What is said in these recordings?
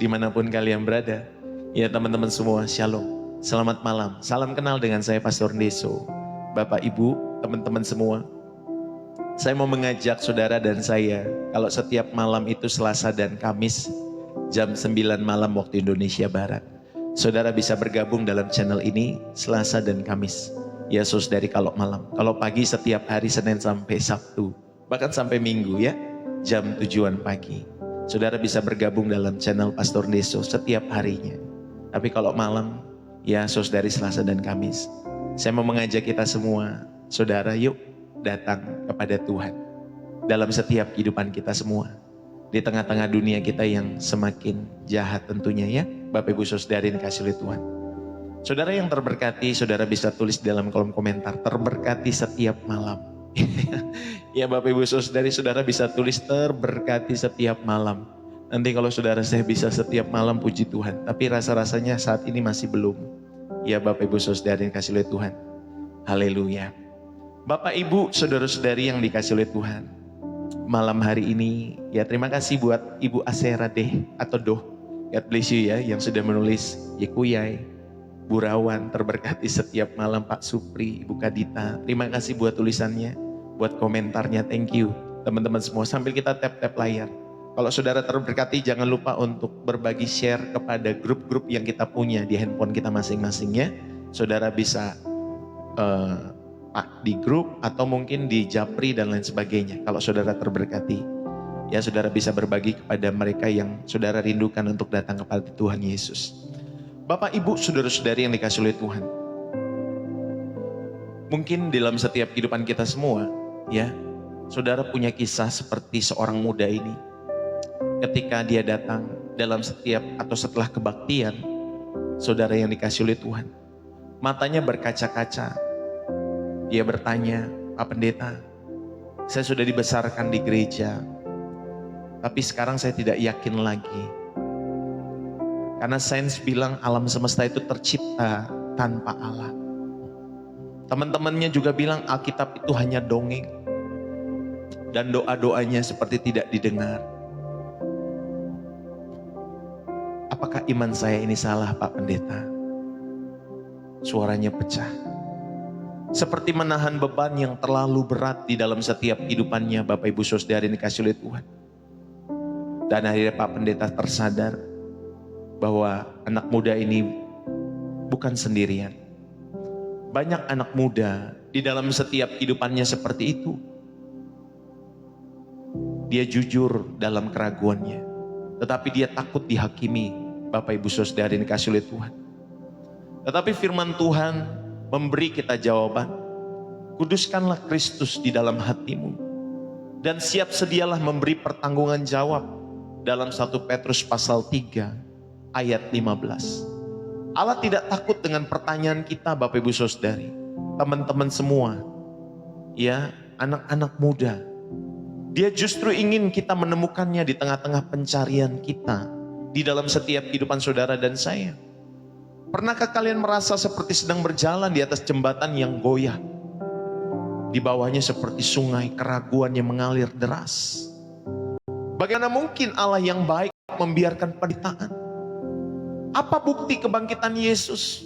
dimanapun kalian berada. Ya teman-teman semua, shalom. Selamat malam, salam kenal dengan saya Pastor Deso. Bapak Ibu, teman-teman semua. Saya mau mengajak saudara dan saya, kalau setiap malam itu Selasa dan Kamis, jam 9 malam waktu Indonesia Barat. Saudara bisa bergabung dalam channel ini, Selasa dan Kamis. Ya dari kalau malam, kalau pagi setiap hari Senin sampai Sabtu, bahkan sampai Minggu ya, jam 7-an pagi. Saudara bisa bergabung dalam channel Pastor Deso setiap harinya. Tapi kalau malam, ya dari Selasa dan Kamis. Saya mau mengajak kita semua, saudara yuk datang kepada Tuhan. Dalam setiap kehidupan kita semua. Di tengah-tengah dunia kita yang semakin jahat tentunya ya. Bapak Ibu Saudara yang dikasihi oleh Tuhan. Saudara yang terberkati, saudara bisa tulis dalam kolom komentar, terberkati setiap malam. Ya Bapak Ibu Saudari, saudara bisa tulis terberkati setiap malam. Nanti kalau saudara saya bisa setiap malam, puji Tuhan. Tapi rasa-rasanya saat ini masih belum. Ya Bapak Ibu Saudari yang dikasihi oleh Tuhan. Haleluya. Bapak Ibu saudara-saudari yang dikasihi oleh Tuhan. Malam hari ini, ya terima kasih buat Ibu Asera deh atau Doh. God bless you ya yang sudah menulis Yekuyai. Bu Rawan, terberkati setiap malam Pak Supri, Ibu Kadita. Terima kasih buat tulisannya, buat komentarnya, thank you. Teman-teman semua, sambil kita tap-tap layar. Kalau saudara terberkati, jangan lupa untuk berbagi share kepada grup-grup yang kita punya di handphone kita masing-masing ya. Saudara bisa di grup atau mungkin di Japri dan lain sebagainya. Kalau saudara terberkati, ya saudara bisa berbagi kepada mereka yang saudara rindukan untuk datang kepada Tuhan Yesus. Bapak, Ibu, saudara-saudari yang dikasihi oleh Tuhan. Mungkin dalam setiap kehidupan kita semua, ya, saudara punya kisah seperti seorang muda ini. Ketika dia datang dalam setiap atau setelah kebaktian, saudara yang dikasihi oleh Tuhan. Matanya berkaca-kaca. Dia bertanya, Pak Pendeta, saya sudah dibesarkan di gereja, tapi sekarang saya tidak yakin lagi. Karena sains bilang alam semesta itu tercipta tanpa Allah. Teman-temannya juga bilang Alkitab itu hanya dongeng. Dan doa-doanya seperti tidak didengar. Apakah iman saya ini salah Pak Pendeta? Suaranya pecah. Seperti menahan beban yang terlalu berat di dalam setiap kehidupannya Bapak Ibu Saudara yang dikasihi oleh Tuhan. Dan akhirnya Pak Pendeta tersadar bahwa anak muda ini bukan sendirian. Banyak anak muda di dalam setiap kehidupannya seperti itu. Dia jujur dalam keraguannya, tetapi dia takut dihakimi Bapak Ibu Saudara yang dikasihi oleh Tuhan. Tetapi firman Tuhan memberi kita jawaban. Kuduskanlah Kristus di dalam hatimu dan siap sedialah memberi pertanggungan jawab dalam 1 Petrus pasal 3 ayat 15. Allah tidak takut dengan pertanyaan kita Bapak Ibu Saudari, teman-teman semua, ya anak-anak muda. Dia justru ingin kita menemukannya di tengah-tengah pencarian kita, di dalam setiap kehidupan saudara dan saya. Pernahkah kalian merasa seperti sedang berjalan di atas jembatan yang goyah? Di bawahnya seperti sungai, keraguan yang mengalir deras. Bagaimana mungkin Allah yang baik membiarkan penderitaan? Apa bukti kebangkitan Yesus?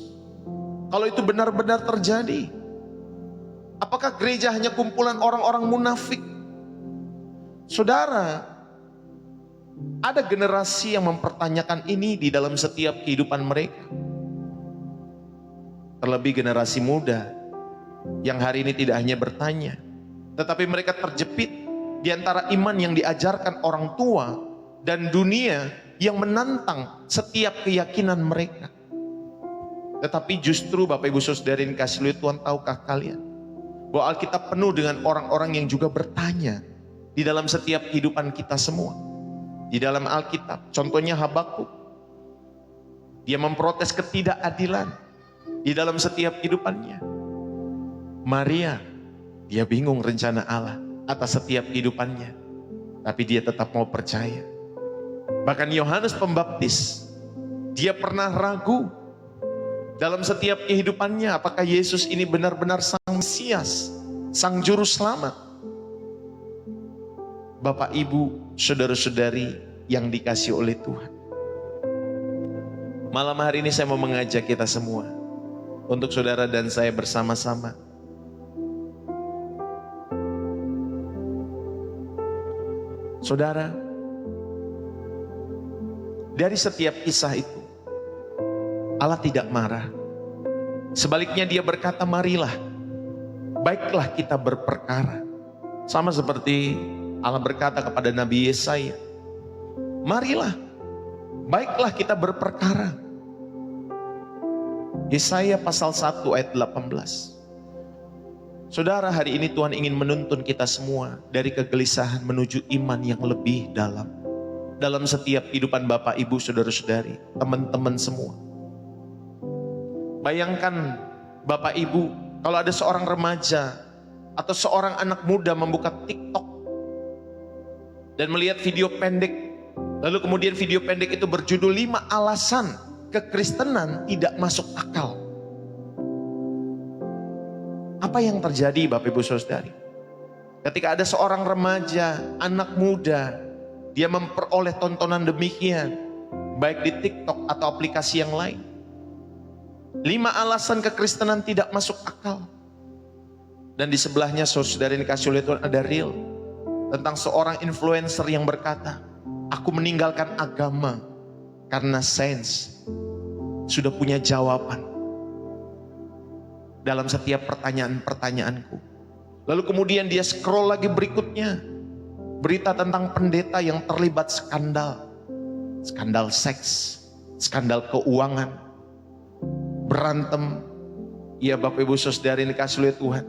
Kalau itu benar-benar terjadi, apakah gereja hanya kumpulan orang-orang munafik? Saudara, ada generasi yang mempertanyakan ini di dalam setiap kehidupan mereka. Terlebih generasi muda yang hari ini tidak hanya bertanya, tetapi mereka terjepit di antara iman yang diajarkan orang tua dan dunia yang menantang setiap keyakinan mereka. Tetapi justru Bapak Ibu Saudara yang dikasihi oleh Tuhan, tahukah kalian bahwa Alkitab penuh dengan orang-orang yang juga bertanya di dalam setiap kehidupan kita semua. Di dalam Alkitab, contohnya Habakuk. Dia memprotes ketidakadilan di dalam setiap kehidupannya. Maria, dia bingung rencana Allah atas setiap kehidupannya, tapi dia tetap mau percaya. Bahkan Yohanes Pembaptis, dia pernah ragu dalam setiap kehidupannya, apakah Yesus ini benar-benar Sang Mesias, Sang Juru Selamat. Bapak, Ibu, saudara-saudari yang dikasihi oleh Tuhan. Malam hari ini saya mau mengajak kita semua, untuk saudara dan saya bersama-sama. Saudara, dari setiap kisah itu, Allah tidak marah. Sebaliknya Dia berkata, marilah, baiklah kita berperkara. Sama seperti Allah berkata kepada Nabi Yesaya, marilah, baiklah kita berperkara. Yesaya pasal 1 ayat 18. Saudara, hari ini Tuhan ingin menuntun kita semua dari kegelisahan menuju iman yang lebih dalam. Dalam setiap kehidupan Bapak, Ibu, Saudara-saudari, teman-teman semua. Bayangkan Bapak, Ibu, kalau ada seorang remaja atau seorang anak muda membuka TikTok dan melihat video pendek, lalu kemudian video pendek itu berjudul 5 alasan kekristenan tidak masuk akal. Apa yang terjadi Bapak Ibu Saudari? Ketika ada seorang remaja, anak muda, dia memperoleh tontonan demikian, baik di TikTok atau aplikasi yang lain. 5 alasan kekristenan tidak masuk akal. Dan di sebelahnya saudara yang dikasih oleh Tuhan ada reel tentang seorang influencer yang berkata, aku meninggalkan agama karena sains sudah punya jawaban dalam setiap pertanyaan-pertanyaanku. Lalu kemudian dia scroll lagi berikutnya, berita tentang pendeta yang terlibat skandal. Skandal seks, skandal keuangan, berantem, ya Bapak Ibu Saudara yang dikasih oleh Tuhan,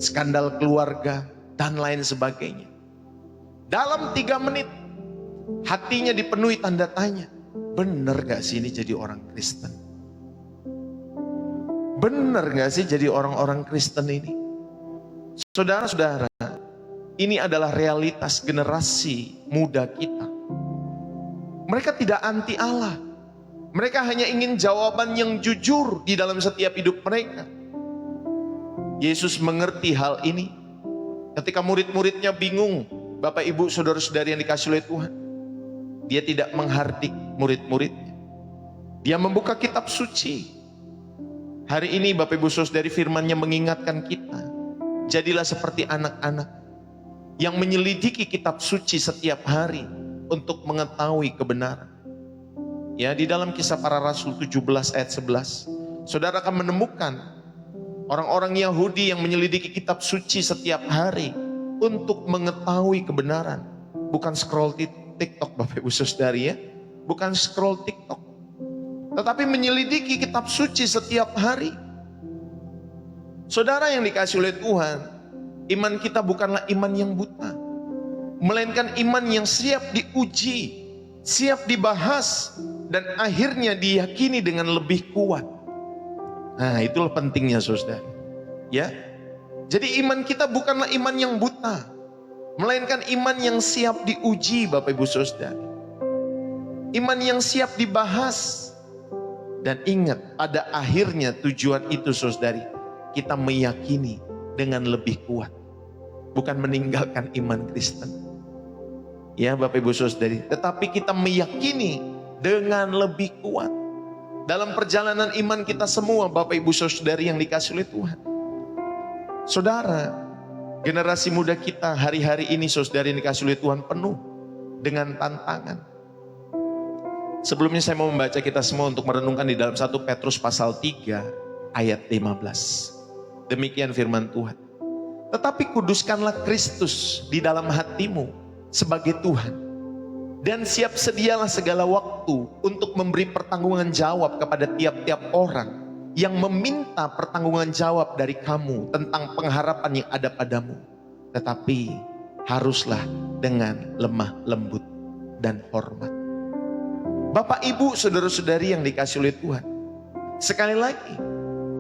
skandal keluarga, dan lain sebagainya. Dalam 3 menit, hatinya dipenuhi tanda tanya. Bener gak sih ini jadi orang Kristen? Bener gak sih jadi orang-orang Kristen ini? Saudara-saudara, ini adalah realitas generasi muda kita. Mereka tidak anti Allah. Mereka hanya ingin jawaban yang jujur di dalam setiap hidup mereka. Yesus mengerti hal ini. Ketika murid-muridnya bingung, Bapak Ibu Saudara-saudari yang dikasih oleh Tuhan, Dia tidak menghardik murid-muridnya. Dia membuka kitab suci. Hari ini Bapak Ibu Saudari, firman-Nya mengingatkan kita, jadilah seperti anak-anak yang menyelidiki kitab suci setiap hari untuk mengetahui kebenaran. Ya, di dalam Kisah Para Rasul 17 ayat 11, saudara akan menemukan orang-orang Yahudi yang menyelidiki kitab suci setiap hari untuk mengetahui kebenaran. Bukan scroll TikTok Bapak Ibu Saudari, ya, bukan scroll TikTok, tetapi menyelidiki kitab suci setiap hari. Saudara yang dikasih oleh Tuhan, iman kita bukanlah iman yang buta, melainkan iman yang siap diuji, siap dibahas, dan akhirnya diyakini dengan lebih kuat. Nah, itulah pentingnya saudara. Ya, jadi iman kita bukanlah iman yang buta, melainkan iman yang siap diuji Bapak Ibu Saudara. Iman yang siap dibahas. Dan ingat, pada akhirnya tujuan itu saudari, kita meyakini dengan lebih kuat. Bukan meninggalkan iman Kristen. Ya Bapak Ibu Saudari, tetapi kita meyakini dengan lebih kuat. Dalam perjalanan iman kita semua Bapak Ibu Saudari yang dikasih oleh Tuhan. Saudara, generasi muda kita hari-hari ini saudari yang dikasih oleh Tuhan penuh dengan tantangan. Sebelumnya saya mau membaca kita semua untuk merenungkan di dalam 1 Petrus pasal 3 ayat 15. Demikian firman Tuhan. Tetapi kuduskanlah Kristus di dalam hatimu sebagai Tuhan. Dan siap sedialah segala waktu untuk memberi pertanggungan jawab kepada tiap-tiap orang yang meminta pertanggungan jawab dari kamu tentang pengharapan yang ada padamu. Tetapi haruslah dengan lemah lembut dan hormat. Bapak Ibu Saudara-saudari yang dikasih oleh Tuhan, sekali lagi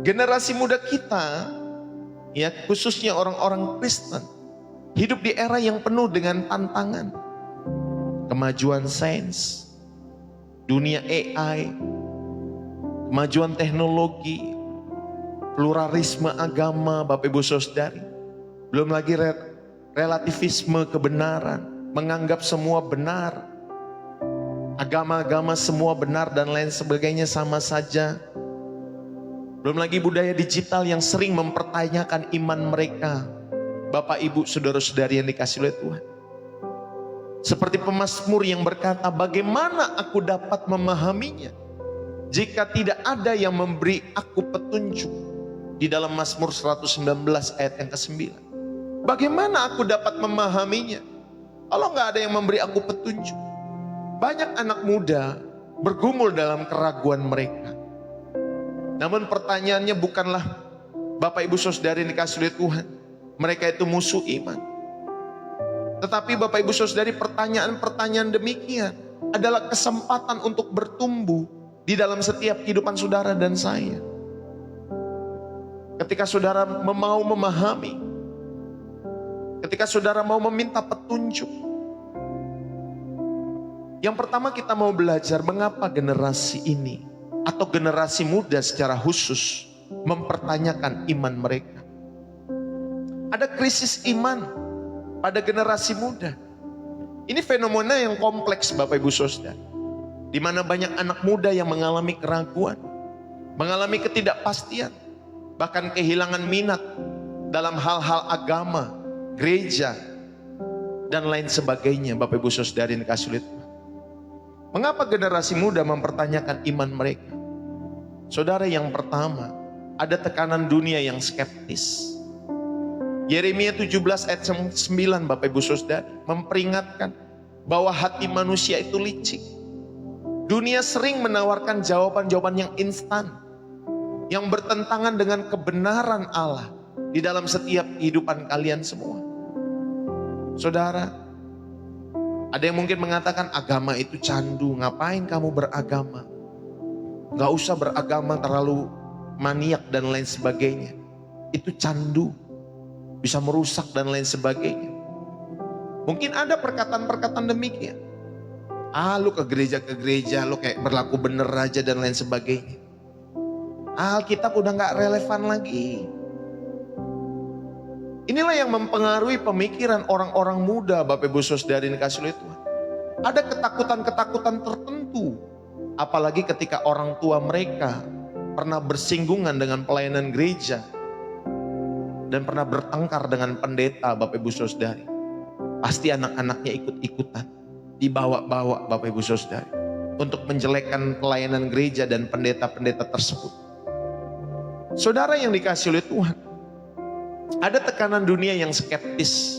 generasi muda kita, ya khususnya orang-orang Kristen, hidup di era yang penuh dengan tantangan. Kemajuan sains, dunia AI, kemajuan teknologi, pluralisme agama Bapak Ibu Saudari, belum lagi relativisme kebenaran, menganggap semua benar. Agama-agama semua benar dan lain sebagainya sama saja. Belum lagi budaya digital yang sering mempertanyakan iman mereka. Bapak, Ibu, saudara-saudari yang dikasihi oleh Tuhan. Seperti pemazmur yang berkata, bagaimana aku dapat memahaminya jika tidak ada yang memberi aku petunjuk. Di dalam Mazmur 119 ayat yang ke-9. Bagaimana aku dapat memahaminya kalau nggak ada yang memberi aku petunjuk. Banyak anak muda bergumul dalam keraguan mereka. Namun pertanyaannya bukanlah, Bapak Ibu Saudara yang dikasihi oleh Tuhan, mereka itu musuh iman. Tetapi Bapak Ibu Saudari, pertanyaan-pertanyaan demikian adalah kesempatan untuk bertumbuh di dalam setiap kehidupan saudara dan saya. Ketika saudara mau memahami, ketika saudara mau meminta petunjuk, yang pertama kita mau belajar mengapa generasi ini atau generasi muda secara khusus mempertanyakan iman mereka. Ada krisis iman pada generasi muda. Ini fenomena yang kompleks Bapak Ibu Saudara, di mana banyak anak muda yang mengalami keraguan, mengalami ketidakpastian, bahkan kehilangan minat dalam hal-hal agama, gereja, dan lain sebagainya. Bapak Ibu Saudara yang dikasihi oleh Tuhan. Mengapa generasi muda mempertanyakan iman mereka? Saudara, yang pertama, ada tekanan dunia yang skeptis. Yeremia 17 ayat 9 Bapak Ibu Saudara memperingatkan bahwa hati manusia itu licik. Dunia sering menawarkan jawaban-jawaban yang instan, yang bertentangan dengan kebenaran Allah di dalam setiap kehidupan kalian semua. Saudara, ada yang mungkin mengatakan agama itu candu, ngapain kamu beragama? Gak usah beragama terlalu maniak dan lain sebagainya. Itu candu, bisa merusak dan lain sebagainya. Mungkin ada perkataan-perkataan demikian. Lu ke gereja, lu kayak berlaku bener aja dan lain sebagainya. Alkitab udah gak relevan lagi. Inilah yang mempengaruhi pemikiran orang-orang muda Bapak Ibu Saudara yang dikasihi oleh Tuhan. Ada ketakutan-ketakutan tertentu. Apalagi ketika orang tua mereka pernah bersinggungan dengan pelayanan gereja dan pernah bertengkar dengan pendeta Bapak Ibu Saudara. Pasti anak-anaknya ikut-ikutan, dibawa-bawa Bapak Ibu Saudara untuk menjelekkan pelayanan gereja dan pendeta-pendeta tersebut. Saudara yang dikasihi oleh Tuhan, ada tekanan dunia yang skeptis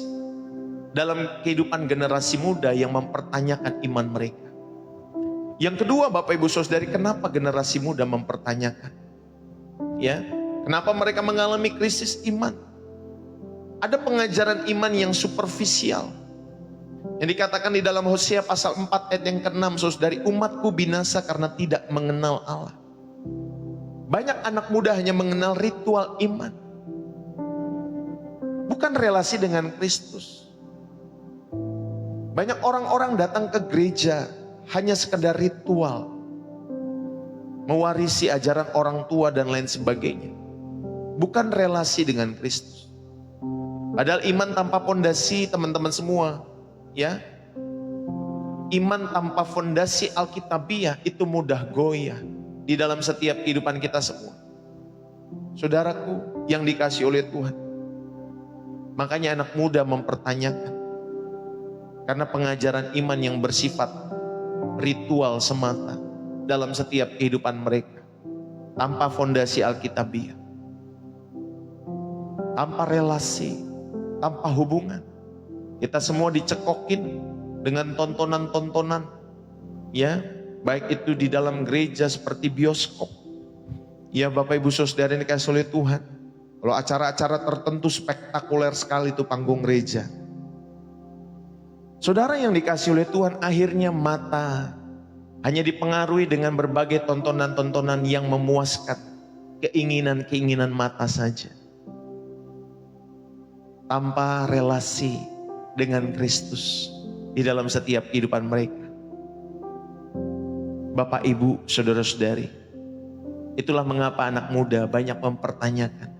dalam kehidupan generasi muda yang mempertanyakan iman mereka. Yang kedua Bapak Ibu Saudari, kenapa generasi muda mempertanyakan? Ya, kenapa mereka mengalami krisis iman? Ada pengajaran iman yang superficial. Yang dikatakan di dalam Hosea pasal 4 ayat yang ke-6, Saudari, umatku binasa karena tidak mengenal Allah. Banyak anak muda hanya mengenal ritual iman, bukan relasi dengan Kristus. Banyak orang-orang datang ke gereja hanya sekedar ritual, mewarisi ajaran orang tua dan lain sebagainya, bukan relasi dengan Kristus. Padahal iman tanpa fondasi, teman-teman semua, ya, iman tanpa fondasi Alkitabiah itu mudah goyah di dalam setiap kehidupan kita semua. Saudaraku yang dikasihi oleh Tuhan, makanya anak muda mempertanyakan, karena pengajaran iman yang bersifat ritual semata dalam setiap kehidupan mereka, tanpa fondasi Alkitabiah, tanpa relasi, tanpa hubungan. Kita semua dicekokin dengan tontonan-tontonan, ya, baik itu di dalam gereja seperti bioskop. Ya Bapak Ibu Saudara yang dikasihi oleh Tuhan, kalau acara-acara tertentu spektakuler sekali itu panggung gereja. Saudara yang dikasihi oleh Tuhan, akhirnya mata hanya dipengaruhi dengan berbagai tontonan-tontonan yang memuaskan keinginan-keinginan mata saja, tanpa relasi dengan Kristus di dalam setiap kehidupan mereka. Bapak, Ibu, saudara-saudari, itulah mengapa anak muda banyak mempertanyakan,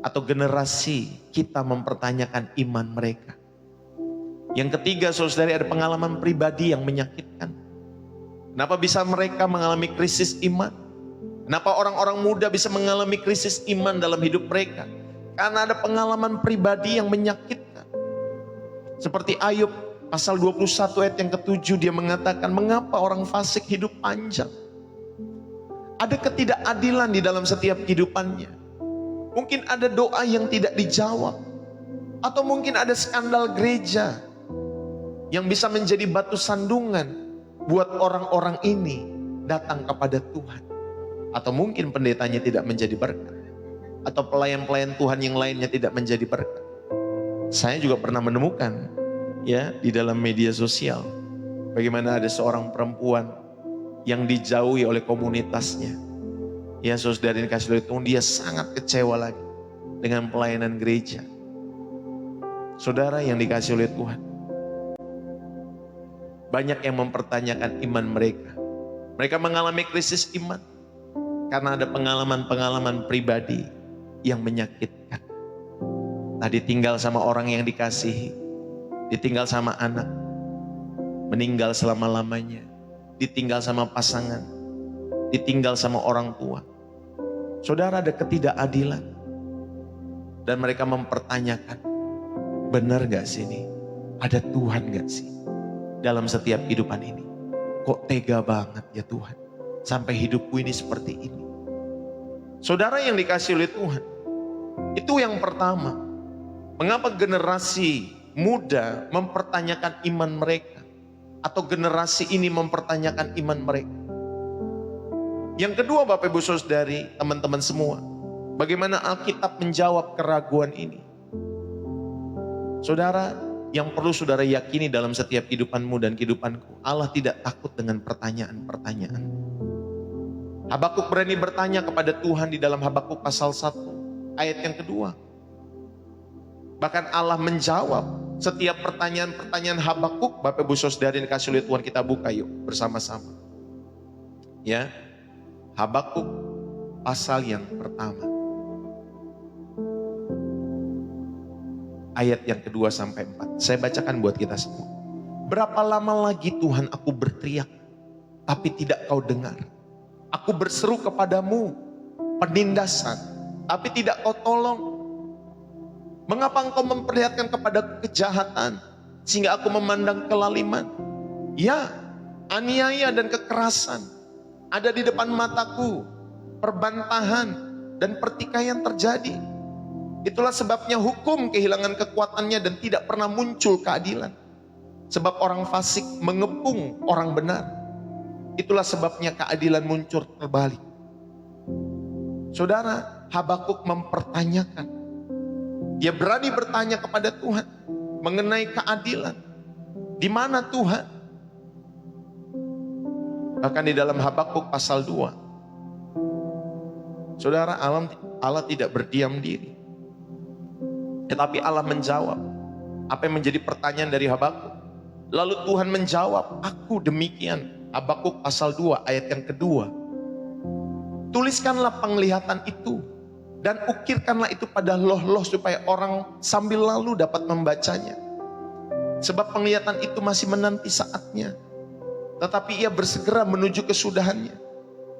atau generasi kita mempertanyakan iman mereka. Yang ketiga, saudari, ada pengalaman pribadi yang menyakitkan. Kenapa bisa mereka mengalami krisis iman? Kenapa orang-orang muda bisa mengalami krisis iman dalam hidup mereka? Karena ada pengalaman pribadi yang menyakitkan. Seperti Ayub pasal 21 ayat yang ke-7, dia mengatakan, mengapa orang fasik hidup panjang? Ada ketidakadilan di dalam setiap kehidupannya. Mungkin ada doa yang tidak dijawab. Atau mungkin ada skandal gereja yang bisa menjadi batu sandungan buat orang-orang ini datang kepada Tuhan. Atau mungkin pendetanya tidak menjadi berkat. Atau pelayan-pelayan Tuhan yang lainnya tidak menjadi berkat. Saya juga pernah menemukan ya di dalam media sosial bagaimana ada seorang perempuan yang dijauhi oleh komunitasnya. Ya saudara ini kasih lihat, dia sangat kecewa lagi dengan pelayanan gereja. Saudara yang dikasih oleh Tuhan, banyak yang mempertanyakan iman mereka. Mereka mengalami krisis iman karena ada pengalaman-pengalaman pribadi yang menyakitkan. Tadi tinggal sama orang yang dikasihi, ditinggal sama anak, meninggal selama-lamanya, ditinggal sama pasangan, ditinggal sama orang tua. Saudara, ada ketidakadilan. Dan mereka mempertanyakan, benar gak sih ini? Ada Tuhan gak sih dalam setiap kehidupan ini? Kok tega banget ya Tuhan, sampai hidupku ini seperti ini. Saudara yang dikasih oleh Tuhan, itu yang pertama. Mengapa generasi muda mempertanyakan iman mereka? Atau generasi ini mempertanyakan iman mereka? Yang kedua, Bapak Ibu Saudari, teman-teman semua, bagaimana Alkitab menjawab keraguan ini? Saudara, yang perlu saudara yakini dalam setiap kehidupanmu dan kehidupanku, Allah tidak takut dengan pertanyaan-pertanyaan. Habakuk berani bertanya kepada Tuhan di dalam Habakuk pasal 1 ayat yang kedua. Bahkan Allah menjawab setiap pertanyaan-pertanyaan Habakuk. Bapak Ibu Saudara yang dikasih oleh Tuhan, kita buka yuk bersama-sama. Ya, Habakuk pasal yang pertama. Ayat yang kedua sampai 4. Saya bacakan buat kita semua. Berapa lama lagi Tuhan aku berteriak, tapi tidak kau dengar. Aku berseru kepadamu penindasan, tapi tidak kau tolong. Mengapa engkau memperlihatkan kepada kejahatan, sehingga aku memandang kelaliman? Ya, aniaya dan kekerasan ada di depan mataku, perbantahan dan pertikaian terjadi. Itulah sebabnya hukum kehilangan kekuatannya dan tidak pernah muncul keadilan. Sebab orang fasik mengepung orang benar. Itulah sebabnya keadilan muncul terbalik. Saudara, Habakuk mempertanyakan. Dia berani bertanya kepada Tuhan mengenai keadilan. Di mana Tuhan? Bahkan di dalam Habakuk pasal 2. Saudara, Allah tidak berdiam diri. Tetapi Allah menjawab apa yang menjadi pertanyaan dari Habakuk. Lalu Tuhan menjawab, aku demikian. Habakuk pasal 2 ayat yang kedua. Tuliskanlah penglihatan itu dan ukirkanlah itu pada loh-loh supaya orang sambil lalu dapat membacanya. Sebab penglihatan itu masih menanti saatnya. Tetapi ia bersegera menuju kesudahannya.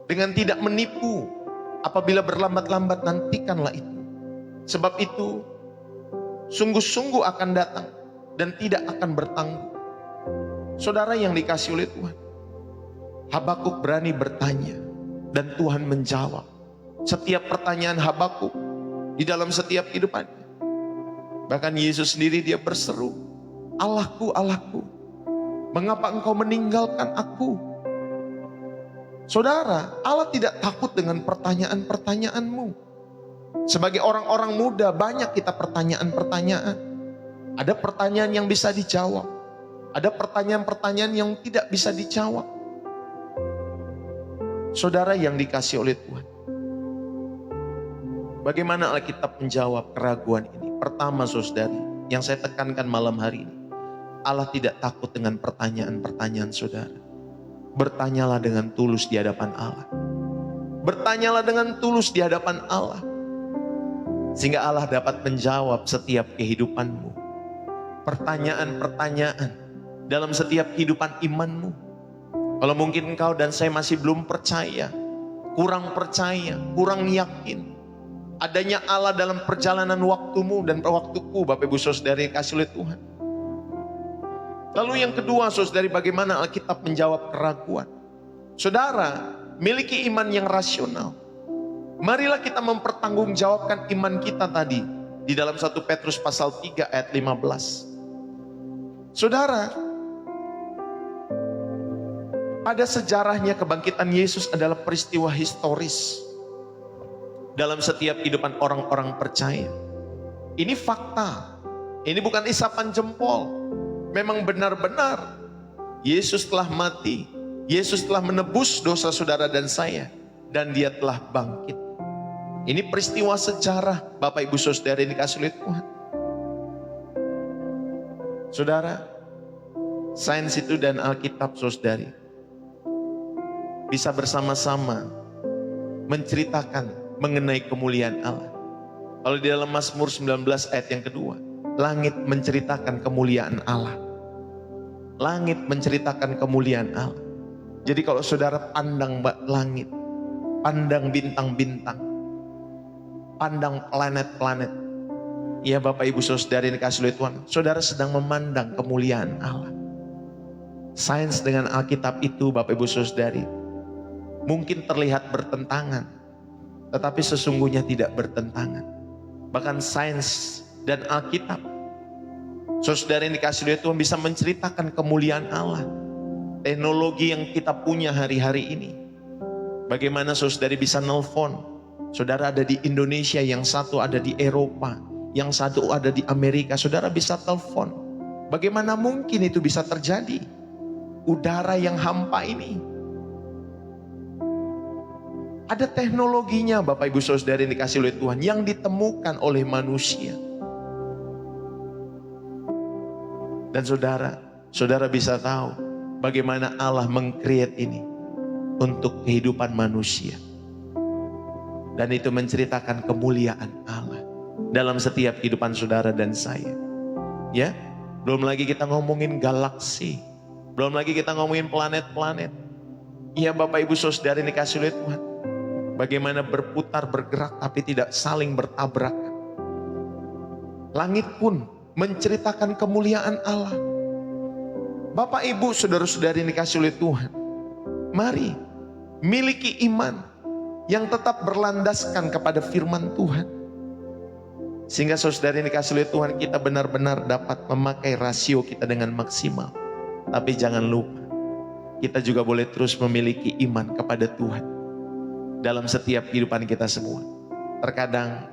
Dengan tidak menipu, apabila berlambat-lambat nantikanlah itu. Sebab itu sungguh-sungguh akan datang dan tidak akan bertangguh. Saudara yang dikasih oleh Tuhan, Habakuk berani bertanya dan Tuhan menjawab setiap pertanyaan Habakuk di dalam setiap kehidupannya. Bahkan Yesus sendiri dia berseru, Allahku, Allahku, mengapa engkau meninggalkan aku? Saudara, Allah tidak takut dengan pertanyaan-pertanyaanmu. Sebagai orang-orang muda banyak kita pertanyaan-pertanyaan. Ada pertanyaan yang bisa dijawab. Ada pertanyaan-pertanyaan yang tidak bisa dijawab. Saudara yang dikasih oleh Tuhan, bagaimana Alkitab menjawab keraguan ini? Pertama saudari, yang saya tekankan malam hari ini, Allah tidak takut dengan pertanyaan-pertanyaan saudara. Bertanyalah dengan tulus di hadapan Allah. Bertanyalah dengan tulus di hadapan Allah. Sehingga Allah dapat menjawab setiap kehidupanmu. Pertanyaan-pertanyaan dalam setiap kehidupan imanmu. Kalau mungkin engkau dan saya masih belum percaya, kurang yakin adanya Allah dalam perjalanan waktumu dan waktuku, Bapak Ibu Saudari kasih oleh Tuhan. Lalu yang kedua, saudari, bagaimana Alkitab menjawab keraguan? Saudara, miliki iman yang rasional. Marilah kita mempertanggungjawabkan iman kita tadi di dalam 1 Petrus pasal 3 ayat 15. Saudara, pada sejarahnya kebangkitan Yesus adalah peristiwa historis dalam setiap kehidupan orang-orang percaya. Ini fakta, ini bukan isapan jempol. Memang benar-benar Yesus telah mati, Yesus telah menebus dosa saudara dan saya, dan Dia telah bangkit. Ini peristiwa sejarah, Bapak Ibu Saudara yang dikasihi oleh Tuhan. Saudara, sains itu dan Alkitab, saudari, bisa bersama-sama menceritakan mengenai kemuliaan Allah. Kalau di dalam Mazmur 19 ayat yang kedua, langit menceritakan kemuliaan Allah. Langit menceritakan kemuliaan Allah. Jadi kalau saudara pandang langit, pandang bintang-bintang, pandang planet-planet, ya Bapak Ibu Saudara yang dikasihi oleh Tuhan, saudara sedang memandang kemuliaan Allah. Sains dengan Alkitab itu, Bapak Ibu Saudari, mungkin terlihat bertentangan, tetapi sesungguhnya tidak bertentangan. Bahkan sains dan Alkitab, saudara yang dikasihi oleh Tuhan, bisa menceritakan kemuliaan Allah. Teknologi yang kita punya hari-hari ini, bagaimana saudari bisa nelpon, saudara ada di Indonesia, yang satu ada di Eropa, yang satu ada di Amerika, saudara bisa telepon. Bagaimana mungkin itu bisa terjadi? Udara yang hampa ini, ada teknologinya, Bapak Ibu Saudara yang dikasihi oleh Tuhan, yang ditemukan oleh manusia. Dan saudara bisa tahu bagaimana Allah meng-create ini untuk kehidupan manusia. Dan itu menceritakan kemuliaan Allah dalam setiap kehidupan saudara dan saya. Ya, belum lagi kita ngomongin galaksi, belum lagi kita ngomongin planet-planet. Iya Bapak Ibu Saudara yang dikasihi oleh Tuhan, bagaimana berputar, bergerak, tapi tidak saling bertabrakan. Langit pun menceritakan kemuliaan Allah. Bapak Ibu saudara-saudari yang dikasihi oleh Tuhan, mari miliki iman yang tetap berlandaskan kepada firman Tuhan. Sehingga saudara yang dikasihi oleh Tuhan, kita benar-benar dapat memakai rasio kita dengan maksimal. Tapi jangan lupa, kita juga boleh terus memiliki iman kepada Tuhan dalam setiap kehidupan kita semua. Terkadang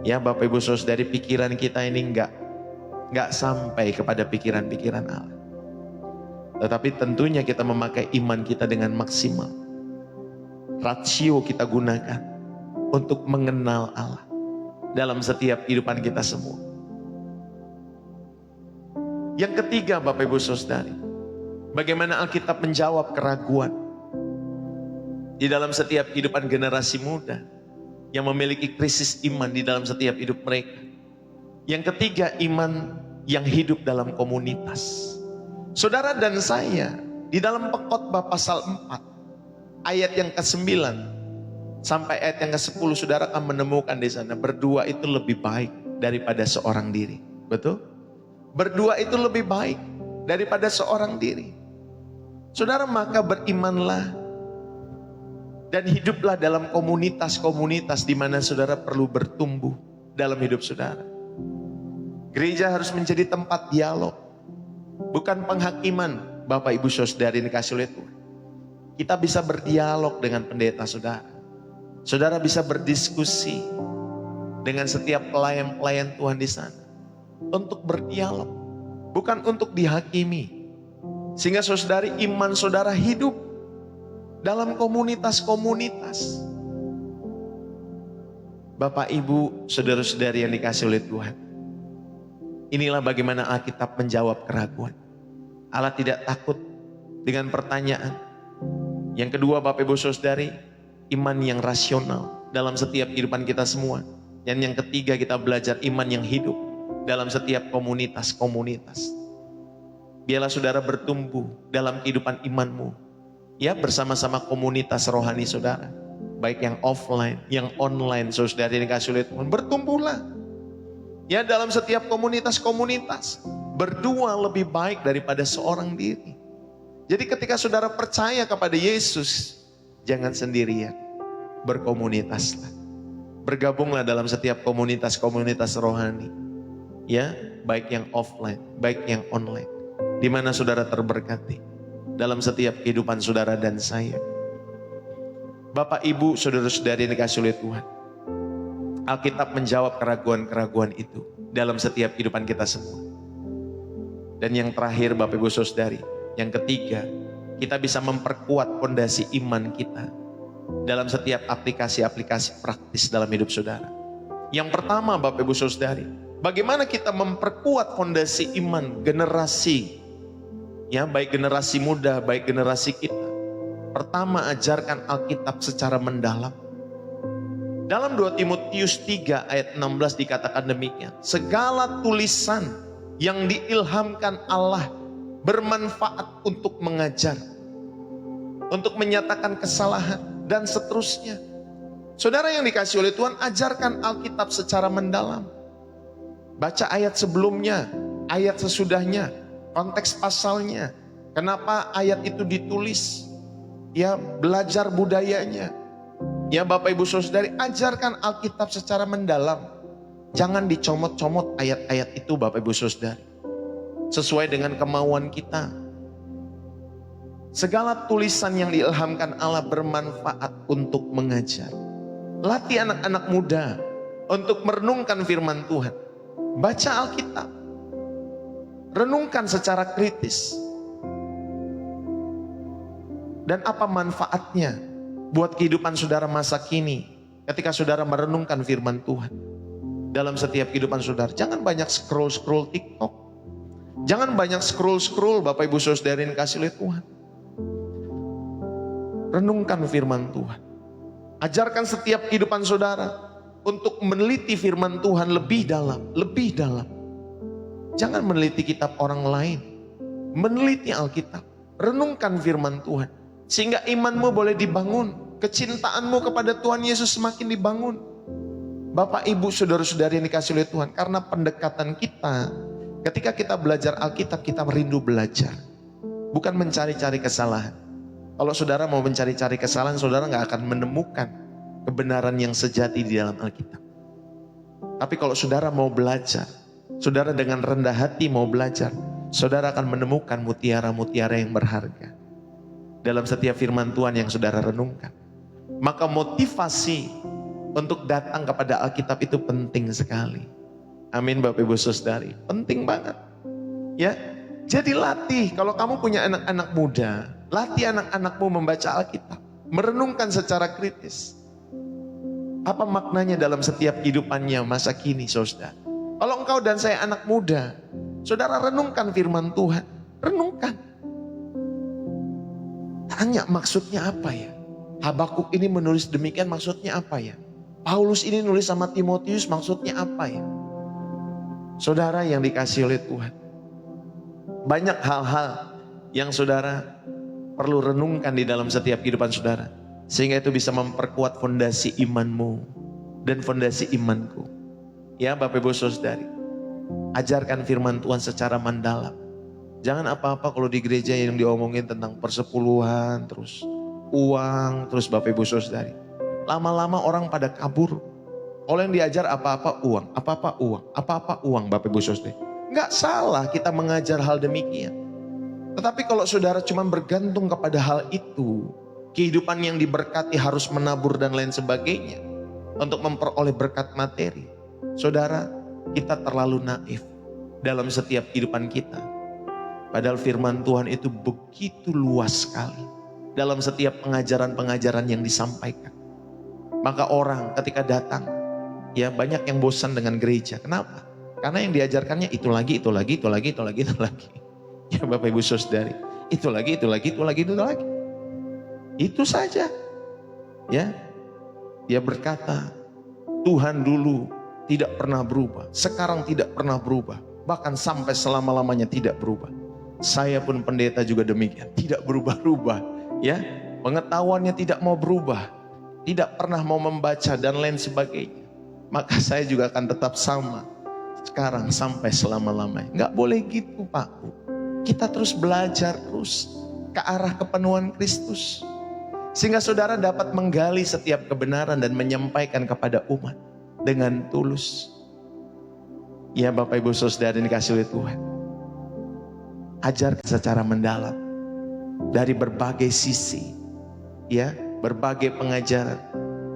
ya Bapak Ibu Saudari, pikiran kita ini enggak sampai kepada pikiran-pikiran Allah. Tetapi tentunya kita memakai iman kita dengan maksimal. Rasio kita gunakan untuk mengenal Allah dalam setiap kehidupan kita semua. Yang ketiga Bapak Ibu Saudari, bagaimana Alkitab menjawab keraguan di dalam setiap kehidupan generasi muda yang memiliki krisis iman di dalam setiap hidup mereka. Yang ketiga, iman yang hidup dalam komunitas. Saudara dan saya, di dalam Pengkhotbah pasal 4 ayat yang ke-9 sampai ayat yang ke-10, saudara akan menemukan di sana, berdua itu lebih baik daripada seorang diri. Betul? Berdua itu lebih baik daripada seorang diri. Saudara, maka berimanlah dan hiduplah dalam komunitas-komunitas di mana saudara perlu bertumbuh dalam hidup saudara. Gereja harus menjadi tempat dialog, bukan penghakiman. Bapak Ibu Saudara yang dikasihi oleh Tuhan, kita bisa berdialog dengan pendeta saudara. Saudara bisa berdiskusi dengan setiap pelayan-pelayan Tuhan di sana untuk berdialog, bukan untuk dihakimi. Sehingga saudari, iman saudara hidup dalam komunitas-komunitas. Bapak Ibu, saudara-saudari yang dikasihi oleh Tuhan, inilah bagaimana Alkitab menjawab keraguan. Allah tidak takut dengan pertanyaan. Yang kedua Bapak Ibu Saudari, iman yang rasional dalam setiap kehidupan kita semua. Dan yang ketiga, kita belajar iman yang hidup dalam setiap komunitas-komunitas. Biarlah saudara bertumbuh dalam kehidupan imanmu Ya, bersama-sama komunitas rohani saudara. Baik yang offline, yang online, saudara yang dikasih oleh Tuhan, bertumbuhlah. Ya, dalam setiap komunitas-komunitas, berdua lebih baik daripada seorang diri. Jadi ketika saudara percaya kepada Yesus, jangan sendirian, berkomunitaslah. Bergabunglah dalam setiap komunitas-komunitas rohani. Ya, baik yang offline, baik yang online. Di mana saudara terberkati dalam setiap kehidupan saudara dan saya. Bapak, Ibu, saudara-saudari yang dikasih oleh Tuhan, Alkitab menjawab keraguan-keraguan itu dalam setiap kehidupan kita semua. Dan yang terakhir Bapak Ibu Saudari, yang ketiga, kita bisa memperkuat fondasi iman kita dalam setiap aplikasi-aplikasi praktis dalam hidup saudara. Yang pertama Bapak Ibu Saudari, bagaimana kita memperkuat fondasi iman generasi, ya baik generasi muda, baik generasi kita. Pertama, ajarkan Alkitab secara mendalam. Dalam 2 Timotius 3 ayat 16 dikatakan demikian. Segala tulisan yang diilhamkan Allah bermanfaat untuk mengajar, untuk menyatakan kesalahan, dan seterusnya. Saudara yang dikasih oleh Tuhan, ajarkan Alkitab secara mendalam. Baca ayat sebelumnya, ayat sesudahnya, konteks pasalnya. Kenapa ayat itu ditulis? Ya, belajar budayanya. Ya Bapak Ibu Saudari, ajarkan Alkitab secara mendalam. Jangan dicomot-comot ayat-ayat itu Bapak Ibu Saudari. Sesuai dengan kemauan kita. Segala tulisan yang diilhamkan Allah bermanfaat untuk mengajar. Latih anak-anak muda untuk merenungkan firman Tuhan. Baca Alkitab. Renungkan secara kritis. Dan apa manfaatnya buat kehidupan saudara masa kini ketika saudara merenungkan firman Tuhan dalam setiap kehidupan saudara. Jangan banyak scroll-scroll TikTok. Jangan banyak scroll-scroll Bapak Ibu Saudara yang kasih oleh Tuhan. Renungkan firman Tuhan. Ajarkan setiap kehidupan saudara untuk meneliti firman Tuhan lebih dalam, lebih dalam. Jangan meneliti kitab orang lain. Meneliti Alkitab. Renungkan firman Tuhan. Sehingga imanmu boleh dibangun. Kecintaanmu kepada Tuhan Yesus semakin dibangun. Bapak, Ibu, saudara-saudari yang dikasih oleh Tuhan. Karena pendekatan kita, ketika kita belajar Alkitab, kita merindu belajar. Bukan mencari-cari kesalahan. Kalau saudara mau mencari-cari kesalahan, saudara gak akan menemukan kebenaran yang sejati di dalam Alkitab. Tapi kalau saudara mau belajar, saudara dengan rendah hati mau belajar, saudara akan menemukan mutiara-mutiara yang berharga dalam setiap firman Tuhan yang saudara renungkan. Maka motivasi untuk datang kepada Alkitab itu penting sekali. Amin Bapak Ibu Saudari, penting banget. Ya, jadi latih. Kalau kamu punya anak-anak muda, latih anak-anakmu membaca Alkitab, merenungkan secara kritis. Apa maknanya dalam setiap kehidupannya masa kini, saudara? Kalau engkau dan saya anak muda, saudara renungkan firman Tuhan, renungkan. Tanya maksudnya apa ya? Habakuk ini menulis demikian maksudnya apa ya? Paulus ini nulis sama Timotius maksudnya apa ya? Saudara yang dikasih oleh Tuhan. Banyak hal-hal yang saudara perlu renungkan di dalam setiap kehidupan saudara. Sehingga itu bisa memperkuat fondasi imanmu dan fondasi imanku. Ya Bapak Ibu Saudari, ajarkan firman Tuhan secara mendalam. Jangan apa-apa kalau di gereja yang diomongin tentang persepuluhan, terus uang, terus Bapak Ibu Saudari. Lama-lama orang pada kabur. Kalau yang diajar apa-apa uang, apa-apa uang, apa-apa uang Bapak Ibu Saudari. Enggak salah kita mengajar hal demikian. Tetapi kalau saudara cuma bergantung kepada hal itu, kehidupan yang diberkati harus menabur dan lain sebagainya untuk memperoleh berkat materi. Saudara, kita terlalu naif dalam setiap kehidupan kita. Padahal firman Tuhan itu begitu luas sekali dalam setiap pengajaran-pengajaran yang disampaikan. Maka orang ketika datang, ya banyak yang bosan dengan gereja. Kenapa? Karena yang diajarkannya itu lagi, itu lagi, itu lagi, itu lagi, itu lagi. Ya Bapak Ibu Saudari, itu lagi, itu lagi, itu lagi, itu lagi. Itu saja. Ya. Dia berkata, Tuhan dulu tidak pernah berubah, sekarang tidak pernah berubah, bahkan sampai selama-lamanya tidak berubah. Saya pun pendeta juga demikian, tidak berubah-ubah. Ya, pengetahuannya tidak mau berubah, tidak pernah mau membaca dan lain sebagainya, maka saya juga akan tetap sama sekarang sampai selama-lamanya. Nggak boleh gitu Pak. Kita terus belajar terus ke arah kepenuhan Kristus. Sehingga saudara dapat menggali setiap kebenaran dan menyampaikan kepada umat dengan tulus. Ya Bapak Ibu Saudara yang dikasihi oleh Tuhan. Ajar secara mendalam dari berbagai sisi, ya, berbagai pengajaran,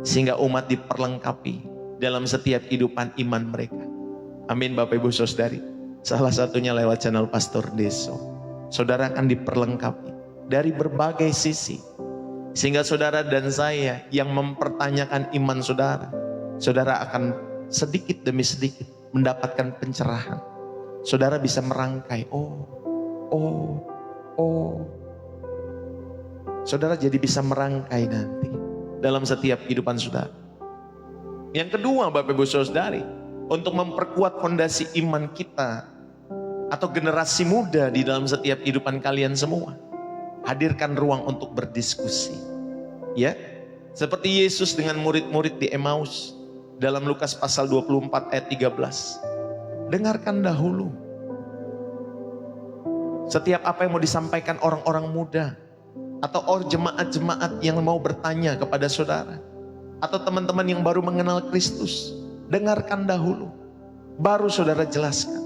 sehingga umat diperlengkapi dalam setiap kehidupan iman mereka. Amin Bapak Ibu Saudari. Salah satunya lewat channel Pastor Deso. Saudara akan diperlengkapi dari berbagai sisi, sehingga saudara dan saya yang mempertanyakan iman saudara, saudara akan sedikit demi sedikit mendapatkan pencerahan. Saudara bisa merangkai, saudara jadi bisa merangkai nanti dalam setiap kehidupan saudara. Yang kedua Bapak Ibu Saudari, untuk memperkuat fondasi iman kita atau generasi muda di dalam setiap kehidupan kalian semua, hadirkan ruang untuk berdiskusi. Ya, seperti Yesus dengan murid-murid di Emmaus dalam Lukas pasal 24 ayat 13. Dengarkan dahulu setiap apa yang mau disampaikan orang-orang muda, atau jemaat-jemaat yang mau bertanya kepada saudara, atau teman-teman yang baru mengenal Kristus. Dengarkan dahulu, baru saudara jelaskan.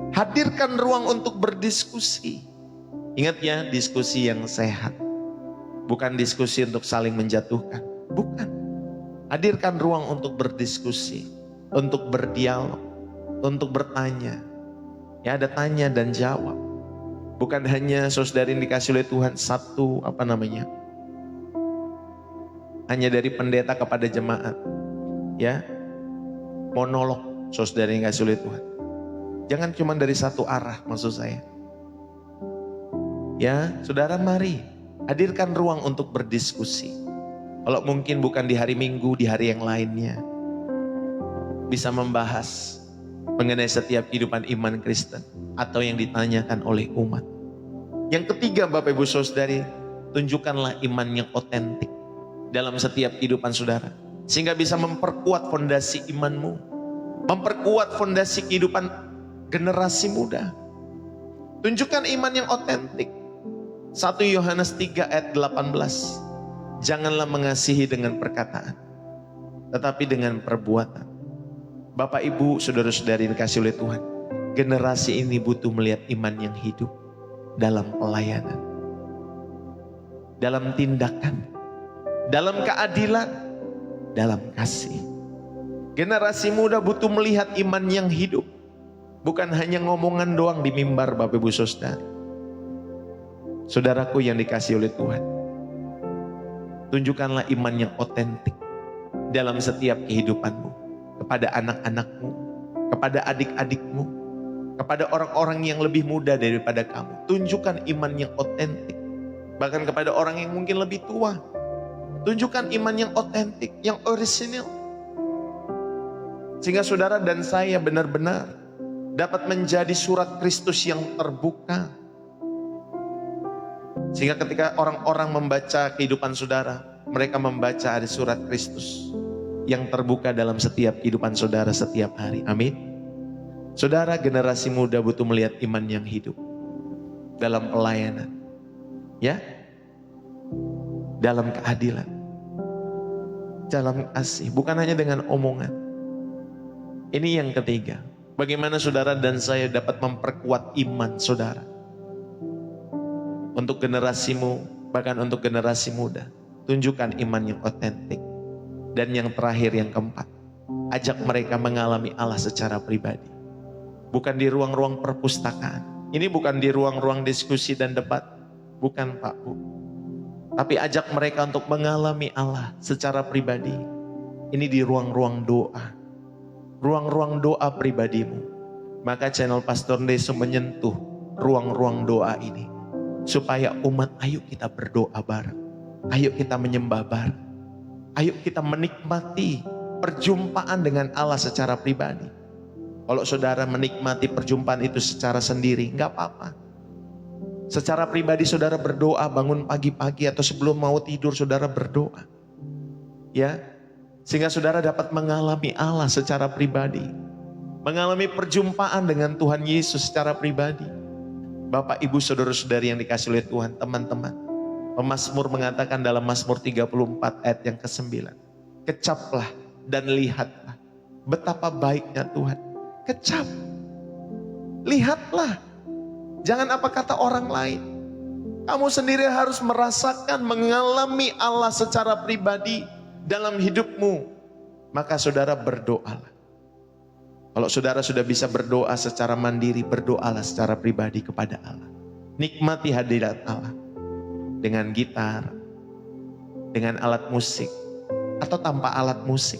Hadirkan ruang untuk berdiskusi. Ingat ya, diskusi yang sehat, bukan diskusi untuk saling menjatuhkan. Bukan. Hadirkan ruang untuk berdiskusi, untuk berdialog, untuk bertanya. Ya, ada tanya dan jawab. Bukan hanya saudara yang dikasih oleh Tuhan satu hanya dari pendeta kepada jemaat. Ya, monolog saudara yang dikasih oleh Tuhan. Jangan cuma dari satu arah maksud saya. Ya, saudara mari hadirkan ruang untuk berdiskusi. Kalau mungkin bukan di hari Minggu, di hari yang lainnya. Bisa membahas mengenai setiap kehidupan iman Kristen atau yang ditanyakan oleh umat. Yang ketiga Bapak Ibu Saudari, tunjukkanlah iman yang otentik dalam setiap kehidupan saudara. Sehingga bisa memperkuat fondasi imanmu. Memperkuat fondasi kehidupan generasi muda. Tunjukkan iman yang otentik. 1 Yohanes 3 ayat 18. Janganlah mengasihi dengan perkataan, tetapi dengan perbuatan. Bapak Ibu, saudara-saudari yang dikasihi oleh Tuhan, generasi ini butuh melihat iman yang hidup dalam pelayanan, dalam tindakan, dalam keadilan, dalam kasih. Generasi muda butuh melihat iman yang hidup, bukan hanya ngomongan doang di mimbar Bapak Ibu Saudara. Saudaraku yang dikasihi oleh Tuhan, tunjukkanlah iman yang otentik dalam setiap kehidupanmu, kepada anak-anakmu, kepada adik-adikmu, kepada orang-orang yang lebih muda daripada kamu. Tunjukkan iman yang otentik. Bahkan kepada orang yang mungkin lebih tua, tunjukkan iman yang otentik, yang orisinil. Sehingga saudara dan saya benar-benar dapat menjadi surat Kristus yang terbuka. Sehingga ketika orang-orang membaca kehidupan saudara, mereka membaca ada surat Kristus yang terbuka dalam setiap kehidupan saudara setiap hari. Amin. Saudara, generasi muda butuh melihat iman yang hidup dalam pelayanan, ya, dalam keadilan, dalam kasih, bukan hanya dengan omongan. Ini yang ketiga, bagaimana saudara dan saya dapat memperkuat iman saudara untuk generasimu, bahkan untuk generasi muda. Tunjukkan iman yang otentik. Dan yang terakhir, yang keempat, ajak mereka mengalami Allah secara pribadi. Bukan di ruang-ruang perpustakaan. Ini bukan di ruang-ruang diskusi dan debat. Bukan Pak Bu. Tapi ajak mereka untuk mengalami Allah secara pribadi. Ini di ruang-ruang doa. Ruang-ruang doa pribadimu. Maka channel Pastor Deso menyentuh ruang-ruang doa ini. Supaya umat, ayo kita berdoa bareng. Ayo kita menyembah bareng. Ayo kita menikmati perjumpaan dengan Allah secara pribadi. Kalau saudara menikmati perjumpaan itu secara sendiri, enggak apa-apa. Secara pribadi saudara berdoa bangun pagi-pagi atau sebelum mau tidur saudara berdoa. Ya, sehingga saudara dapat mengalami Allah secara pribadi. Mengalami perjumpaan dengan Tuhan Yesus secara pribadi. Bapak, Ibu, saudara-saudari yang dikasihi oleh Tuhan, teman-teman. Pemazmur mengatakan dalam Mazmur 34 ayat yang ke-9. Kecaplah dan lihatlah betapa baiknya Tuhan. Kecap. Lihatlah. Jangan apa kata orang lain. Kamu sendiri harus merasakan, mengalami Allah secara pribadi dalam hidupmu. Maka saudara berdoalah. Kalau saudara sudah bisa berdoa secara mandiri, berdoalah secara pribadi kepada Allah. Nikmati hadirat Allah. Dengan gitar, dengan alat musik, atau tanpa alat musik.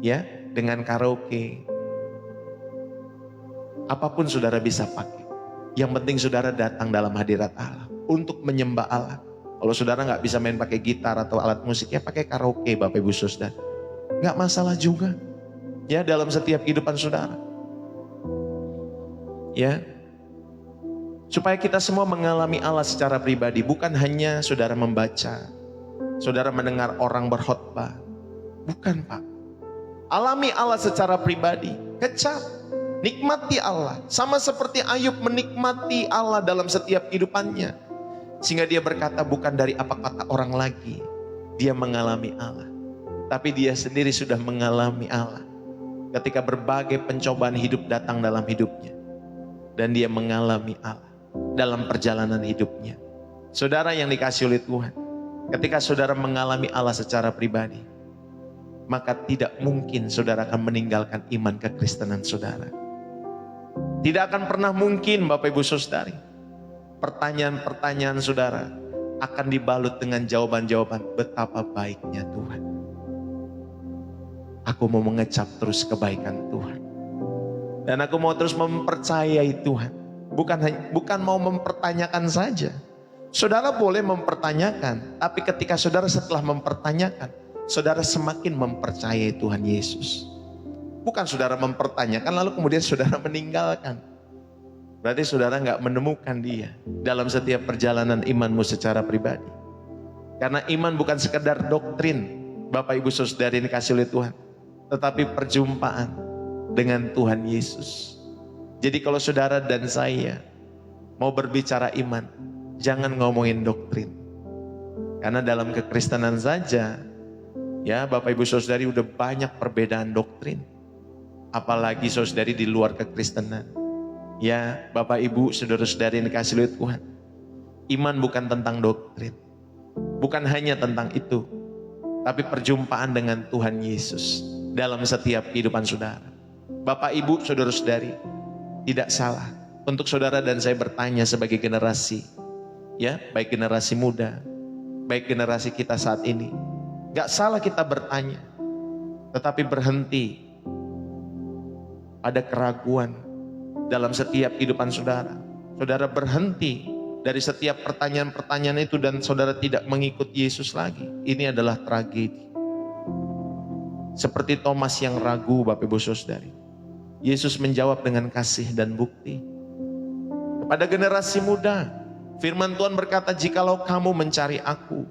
Ya, dengan karaoke. Apapun saudara bisa pakai. Yang penting saudara datang dalam hadirat Allah untuk menyembah Allah. Kalau saudara nggak bisa main pakai gitar atau alat musik, ya pakai karaoke Bapak Ibu Saudara. Nggak masalah juga. Ya, dalam setiap kehidupan saudara. Ya, supaya kita semua mengalami Allah secara pribadi, bukan hanya saudara membaca, saudara mendengar orang berkhotbah. Bukan, Pak. Alami Allah secara pribadi. Kecap. Nikmati Allah. Sama seperti Ayub menikmati Allah dalam setiap kehidupannya. Sehingga dia berkata bukan dari apa kata orang lagi. Dia mengalami Allah. Tapi dia sendiri sudah mengalami Allah. Ketika berbagai pencobaan hidup datang dalam hidupnya. Dan dia mengalami Allah dalam perjalanan hidupnya. Saudara yang dikasihi oleh Tuhan. Ketika saudara mengalami Allah secara pribadi. Maka tidak mungkin saudara akan meninggalkan iman kekristenan saudara. Tidak akan pernah mungkin Bapak Ibu Saudari. Pertanyaan-pertanyaan saudara akan dibalut dengan jawaban-jawaban betapa baiknya Tuhan. Aku mau mengecap terus kebaikan Tuhan. Dan aku mau terus mempercayai Tuhan. Bukan mau mempertanyakan saja. Saudara boleh mempertanyakan. Tapi ketika saudara setelah mempertanyakan, saudara semakin mempercayai Tuhan Yesus. Bukan saudara mempertanyakan lalu kemudian saudara meninggalkan. Berarti saudara nggak menemukan dia dalam setiap perjalanan imanmu secara pribadi. Karena iman bukan sekedar doktrin, Bapak Ibu Saudari ini kasih oleh Tuhan. Tetapi perjumpaan dengan Tuhan Yesus. Jadi kalau saudara dan saya mau berbicara iman, jangan ngomongin doktrin. Karena dalam kekristenan saja, ya Bapak Ibu Saudari udah banyak perbedaan doktrin. Apalagi saudari di luar kekristenan. Ya Bapak Ibu Saudara-saudari yang dikasihi oleh Tuhan. Iman bukan tentang doktrin. Bukan hanya tentang itu. Tapi perjumpaan dengan Tuhan Yesus dalam setiap kehidupan saudara. Bapak Ibu Saudara-saudari, tidak salah untuk saudara dan saya bertanya sebagai generasi. Ya, baik generasi muda, baik generasi kita saat ini. Gak salah kita bertanya. Tetapi berhenti ada keraguan dalam setiap kehidupan saudara. Saudara berhenti dari setiap pertanyaan-pertanyaan itu dan saudara tidak mengikut Yesus lagi. Ini adalah tragedi. Seperti Thomas yang ragu Bapak Ibu Saudari. Yesus menjawab dengan kasih dan bukti. Kepada generasi muda, firman Tuhan berkata, jikalau kamu mencari aku,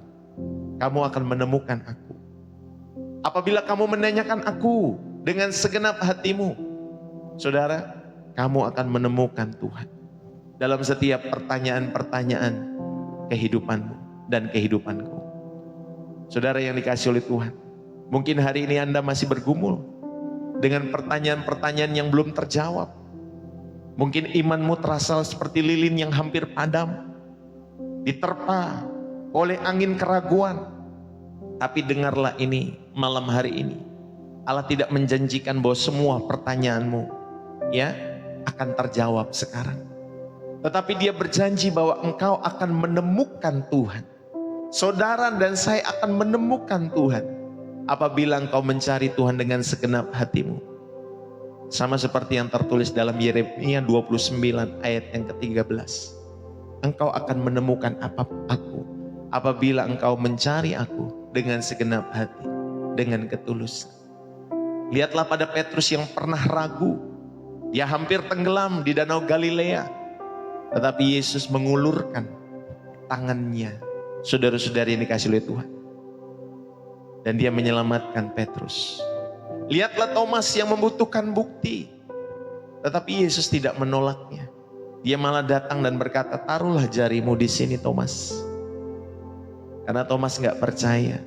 kamu akan menemukan aku. Apabila kamu menanyakan aku dengan segenap hatimu, saudara, kamu akan menemukan Tuhan dalam setiap pertanyaan-pertanyaan kehidupanmu dan kehidupanku. Saudara yang dikasihi oleh Tuhan, mungkin hari ini Anda masih bergumul dengan pertanyaan-pertanyaan yang belum terjawab. Mungkin imanmu terasa seperti lilin yang hampir padam, diterpa oleh angin keraguan. Tapi dengarlah ini malam hari ini. Allah tidak menjanjikan bahwa semua pertanyaanmu ya akan terjawab sekarang. Tetapi dia berjanji bahwa engkau akan menemukan Tuhan. Saudara dan saya akan menemukan Tuhan apabila engkau mencari Tuhan dengan segenap hatimu. Sama seperti yang tertulis dalam Yeremia 29 ayat yang ke-13. Engkau akan menemukan aku apabila engkau mencari aku dengan segenap hati, dengan ketulusan. Lihatlah pada Petrus yang pernah ragu. Dia hampir tenggelam di danau Galilea. Tetapi Yesus mengulurkan tangannya, saudara-saudari yang dikasihi oleh Tuhan. Dan dia menyelamatkan Petrus. Lihatlah Thomas yang membutuhkan bukti. Tetapi Yesus tidak menolaknya. Dia malah datang dan berkata, taruhlah jarimu di sini Thomas. Karena Thomas gak percaya.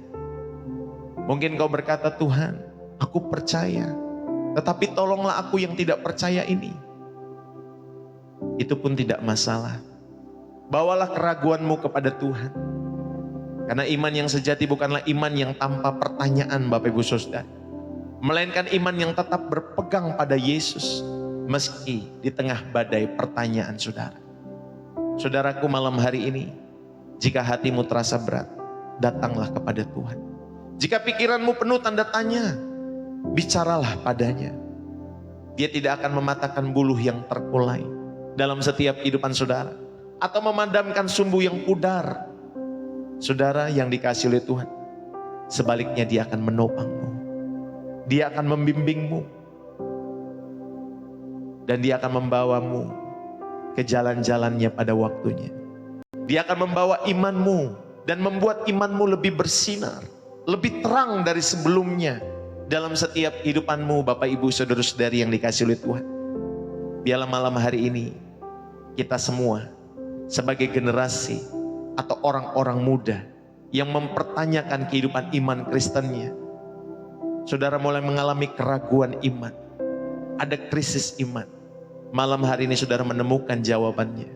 Mungkin kau berkata, Tuhan, aku percaya. Tetapi tolonglah aku yang tidak percaya ini. Itu pun tidak masalah. Bawalah keraguanmu kepada Tuhan. Karena iman yang sejati bukanlah iman yang tanpa pertanyaan, Bapak Ibu Saudara. Melainkan iman yang tetap berpegang pada Yesus. Meski di tengah badai pertanyaan saudara. Saudaraku, malam hari ini, jika hatimu terasa berat, datanglah kepada Tuhan. Jika pikiranmu penuh tanda tanya, bicaralah padanya. Dia tidak akan mematahkan buluh yang terkulai dalam setiap kehidupan saudara. Atau memadamkan sumbu yang pudar. Saudara yang dikasihi oleh Tuhan, sebaliknya dia akan menopangmu. Dia akan membimbingmu. Dan dia akan membawamu ke jalan-jalannya pada waktunya. Dia akan membawa imanmu dan membuat imanmu lebih bersinar, lebih terang dari sebelumnya dalam setiap kehidupanmu, Bapak Ibu Saudara-saudari yang dikasihi oleh Tuhan. Biarlah malam hari ini kita semua sebagai generasi atau orang-orang muda yang mempertanyakan kehidupan iman Kristennya. Saudara mulai mengalami keraguan iman, ada krisis iman. Malam hari ini saudara menemukan jawabannya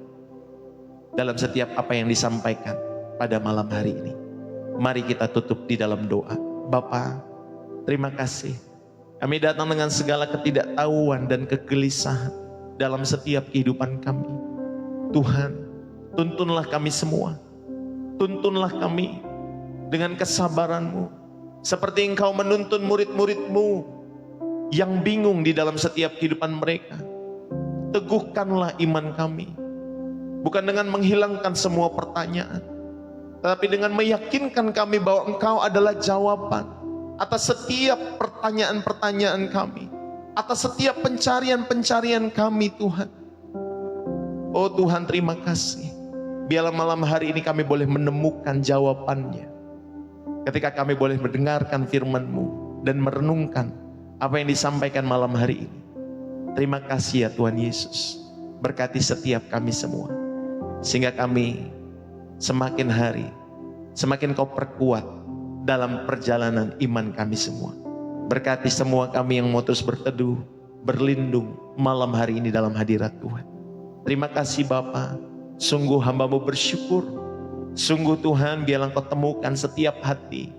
dalam setiap apa yang disampaikan pada malam hari ini. Mari kita tutup di dalam doa. Bapa, terima kasih. Kami datang dengan segala ketidaktahuan dan kegelisahan dalam setiap kehidupan kami. Tuhan, tuntunlah kami semua. Tuntunlah kami dengan kesabaran-Mu. Seperti Engkau menuntun murid-murid-Mu yang bingung di dalam setiap kehidupan mereka. Teguhkanlah iman kami. Bukan dengan menghilangkan semua pertanyaan, tetapi dengan meyakinkan kami bahwa Engkau adalah jawaban atas setiap pertanyaan-pertanyaan kami, atas setiap pencarian-pencarian kami, Tuhan. Oh Tuhan, terima kasih. Biarlah malam hari ini kami boleh menemukan jawabannya. Ketika kami boleh mendengarkan firman-Mu dan merenungkan apa yang disampaikan malam hari ini. Terima kasih ya Tuhan Yesus. Berkati setiap kami semua. Sehingga kami semakin hari, semakin Kau perkuat dalam perjalanan iman kami semua. Berkati semua kami yang mau terus berteduh, berlindung malam hari ini dalam hadirat Tuhan. Terima kasih Bapa. Sungguh hamba-Mu bersyukur. Sungguh Tuhan, biarlah Kau temukan setiap hati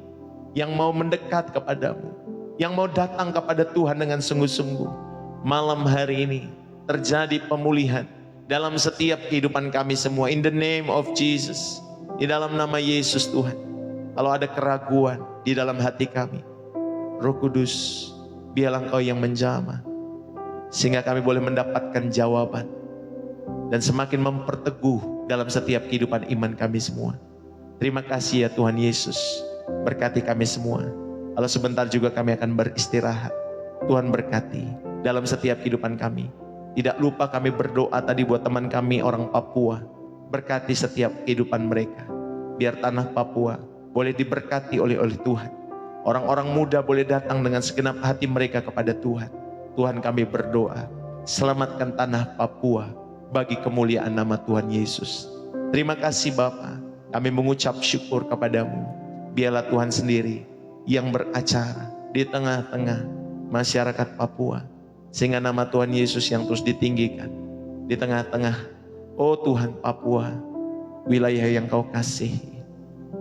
yang mau mendekat kepadamu, yang mau datang kepada Tuhan dengan sungguh-sungguh. Malam hari ini terjadi pemulihan dalam setiap kehidupan kami semua. In the name of Jesus. Di dalam nama Yesus Tuhan. Kalau ada keraguan di dalam hati kami, Roh Kudus, biarlah Engkau yang menjamah. Sehingga kami boleh mendapatkan jawaban. Dan semakin memperteguh dalam setiap kehidupan iman kami semua. Terima kasih ya Tuhan Yesus. Berkati kami semua. Kalau sebentar juga kami akan beristirahat. Tuhan berkati dalam setiap kehidupan kami. Tidak lupa kami berdoa tadi buat teman kami orang Papua. Berkati setiap kehidupan mereka. Biar tanah Papua boleh diberkati oleh Tuhan. Orang-orang muda boleh datang dengan segenap hati mereka kepada Tuhan. Tuhan, kami berdoa, selamatkan tanah Papua bagi kemuliaan nama Tuhan Yesus. Terima kasih Bapa. Kami mengucap syukur kepadamu. Biarlah Tuhan sendiri yang beracara di tengah-tengah masyarakat Papua. Sehingga nama Tuhan Yesus yang terus ditinggikan di tengah-tengah, oh Tuhan, Papua, wilayah yang Kau kasihi.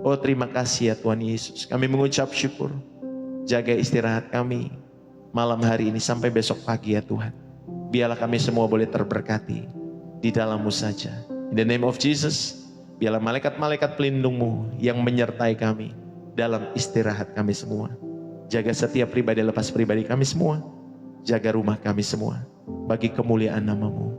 Oh terima kasih ya Tuhan Yesus. Kami mengucap syukur. Jaga istirahat kami malam hari ini sampai besok pagi ya Tuhan. Biarlah kami semua boleh terberkati di dalam-Mu saja. In the name of Jesus, biarlah malaikat-malaikat pelindung-Mu yang menyertai kami dalam istirahat kami semua. Jaga setiap pribadi lepas pribadi kami semua. Jaga rumah kami semua bagi kemuliaan nama-Mu.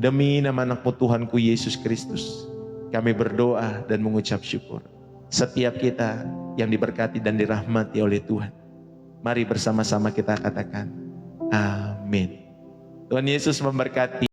Demi nama anak-Mu Tuhanku Yesus Kristus, kami berdoa dan mengucap syukur. Setiap kita yang diberkati dan dirahmati oleh Tuhan, mari bersama-sama kita katakan amin. Tuhan Yesus memberkati.